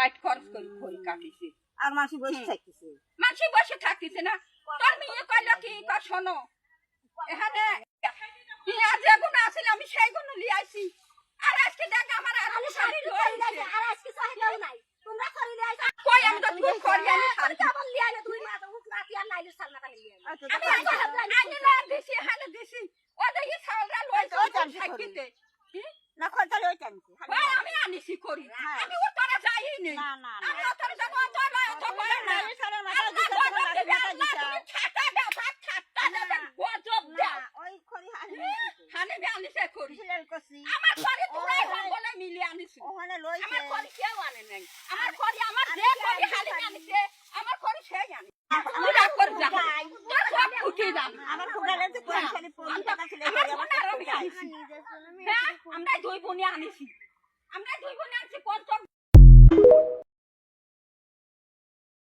কাট খরচ করে খড়ি কাটিছে আর মাসি বসে থাকতেছে মাছি বসে থাকিছে না তোর মেয়ে কইলো কি কর শোনো এখানে ইয়া যেগুলো আছিল আমি সেইগুলো লিয়ে আইছি আর আজকে দেখ আমার আর শাড়ি রয়েছে আর আজকে চাইলেও নাই তোমরা করে দিয়ে আইছো কই আমি তো তুই করি আমি আর কেবল লিয়ে আইলে দুই মাস উঠ নাতি আর নাইলে সালনা তাই লিয়ে আমি আইনে না দিছি হালে দিছি ও দেখি সালরা লইছে থাকিতে না খরচালে ওই টানছে ভাই আমি আনিছি করি আমি ও তোরা যাই নেই না না না আমি তোরা যাব তো লয় তো করে না নাইলে সারা মাথা দিতে তোমার মাথা দিতে ছাতা দাও গজব দাও ওই খড়ি হানে আনিছে করি হানি করছি আমার ঘরে তোরাই বলে মিলি আনিছি ওখানে লইছে আমার ঘরে কেউ আনে নাই আমার ঘরে আমার